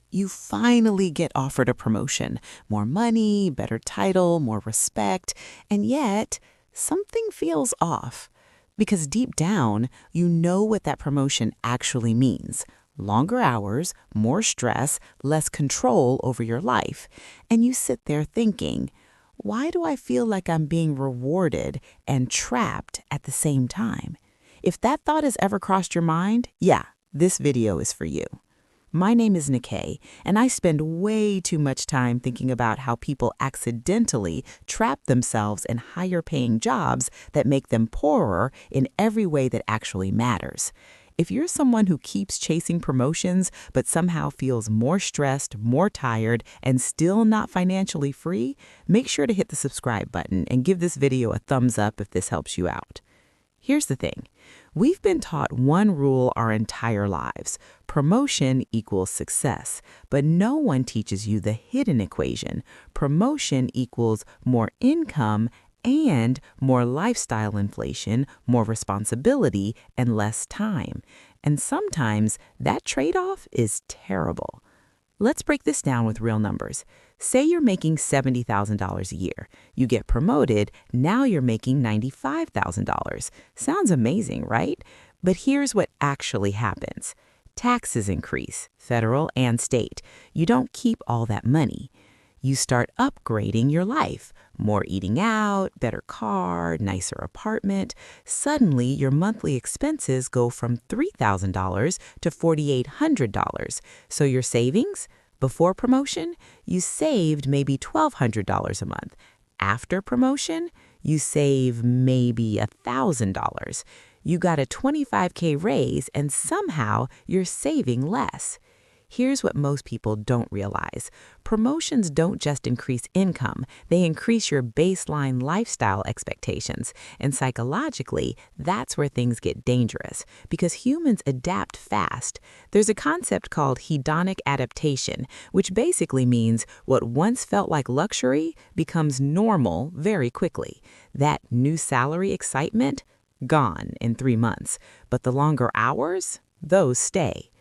You finally get offered a promotion, more money, better title, more respect, and yet something feels off. Because deep down, you know what that promotion actually means. Longer hours, more stress, less control over your life. And you sit there thinking, why do I feel like I'm being rewarded and trapped at the same time? If that thought has ever crossed your mind, yeah, this video is for you. My name is Nikkei, and I spend way too much time thinking about how people accidentally trap themselves in higher-paying jobs that make them poorer in every way that actually matters. If you're someone who keeps chasing promotions but somehow feels more stressed, more tired, and still not financially free, make sure to hit the subscribe button and give this video a thumbs up if this helps you out. Here's the thing. We've been taught one rule our entire lives. Promotion equals success. But no one teaches you the hidden equation. Promotion equals more income and more lifestyle inflation, more responsibility, and less time. And sometimes that trade-off is terrible. Let's break this down with real numbers. Say you're making $70,000 a year. You get promoted, now you're making $95,000. Sounds amazing, right? But here's what actually happens. Taxes increase, federal and state. You don't keep all that money. You start upgrading your life. More eating out, better car, nicer apartment. Suddenly, your monthly expenses go from $3,000 to $4,800. So your savings? Before promotion, you saved maybe $1,200 a month. After promotion, you save maybe $1,000. You got a $25K raise and somehow you're saving less. Here's what most people don't realize. Promotions don't just increase income, they increase your baseline lifestyle expectations. And psychologically, that's where things get dangerous because humans adapt fast. There's a concept called hedonic adaptation, which basically means what once felt like luxury becomes normal very quickly. That new salary excitement? Gone in 3 months. But the longer hours? Those stay.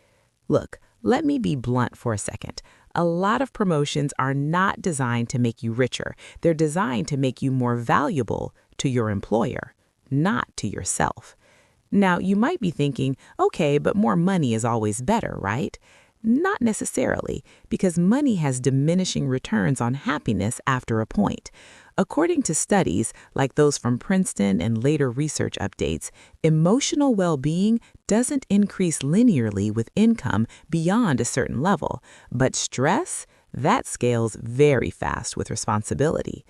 Look, let me be blunt for a second. A lot of promotions are not designed to make you richer. They're designed to make you more valuable to your employer, not to yourself. Now, you might be thinking, okay, but more money is always better, right? Not necessarily, because money has diminishing returns on happiness after a point. According to studies like those from Princeton and later research updates, emotional well-being doesn't increase linearly with income beyond a certain level, but stress, that scales very fast with responsibility.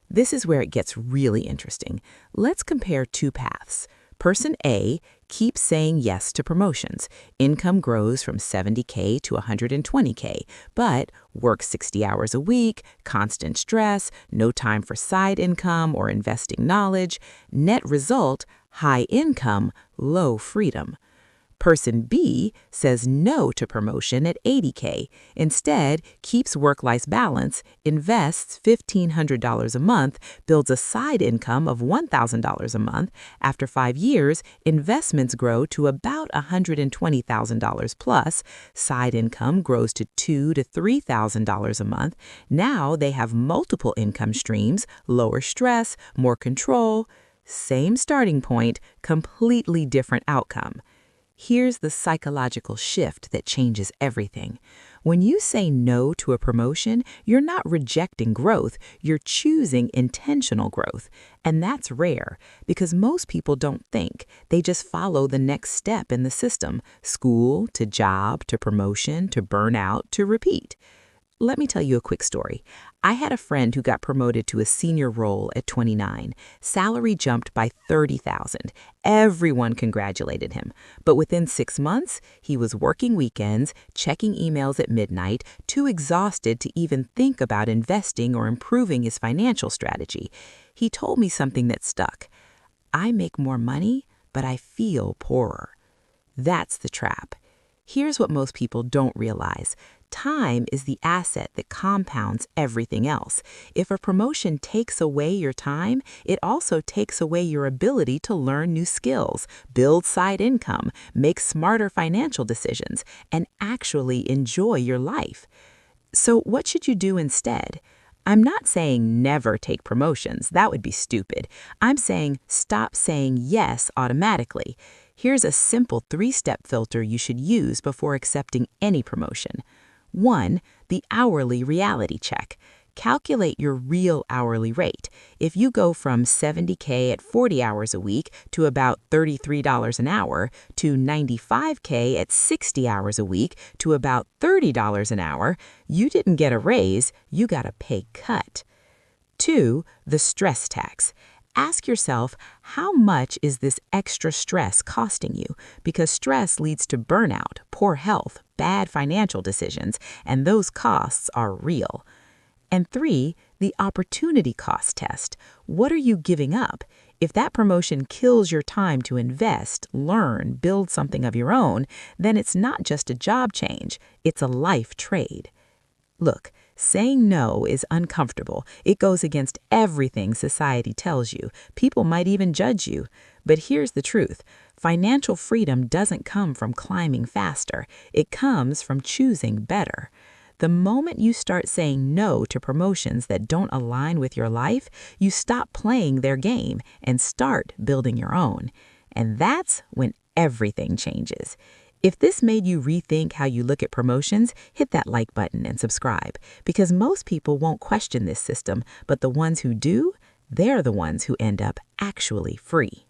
This is where it gets really interesting. Let's compare two paths. Person A keeps saying yes to promotions. Income grows from $70K to $120K, but works 60 hours a week, constant stress, no time for side income or investing knowledge. Net result, high income, low freedom. Person B says no to promotion at $80K. Instead, keeps work-life balance, invests $1,500 a month, builds a side income of $1,000 a month. After 5 years, investments grow to about $120,000 plus. Side income grows to $2,000 to $3,000 a month. Now they have multiple income streams, lower stress, more control. Same starting point, completely different outcome. Here's the psychological shift that changes everything. When you say no to a promotion, you're not rejecting growth, you're choosing intentional growth. And that's rare because most people don't think. They just follow the next step in the system, school to job to promotion to burnout to repeat. Let me tell you a quick story. I had a friend who got promoted to a senior role at 29. Salary jumped by $30,000. Everyone congratulated him. But within 6 months, he was working weekends, checking emails at midnight, too exhausted to even think about investing or improving his financial strategy. He told me something that stuck. I make more money, but I feel poorer. That's the trap. Here's what most people don't realize. Time is the asset that compounds everything else. If a promotion takes away your time, it also takes away your ability to learn new skills, build side income, make smarter financial decisions, and actually enjoy your life. So what should you do instead? I'm not saying never take promotions. That would be stupid. I'm saying stop saying yes automatically. Here's a simple 3-step filter you should use before accepting any promotion. 1. The hourly reality check. Calculate your real hourly rate. If you go from $70K at 40 hours a week to about $33 an hour to $95K at 60 hours a week to about $30 an hour, you didn't get a raise, you got a pay cut. 2. The stress tax. Ask yourself, how much is this extra stress costing you? Because stress leads to burnout, poor health, bad financial decisions, and those costs are real. And 3, the opportunity cost test. What are you giving up? If that promotion kills your time to invest, learn, build something of your own, then it's not just a job change, it's a life trade. Look, saying no is uncomfortable. It goes against everything society tells you. People might even judge you. But here's the truth. Financial freedom doesn't come from climbing faster. It comes from choosing better. The moment you start saying no to promotions that don't align with your life, you stop playing their game and start building your own. And that's when everything changes. If this made you rethink how you look at promotions, hit that like button and subscribe, because most people won't question this system, but the ones who do, they're the ones who end up actually free.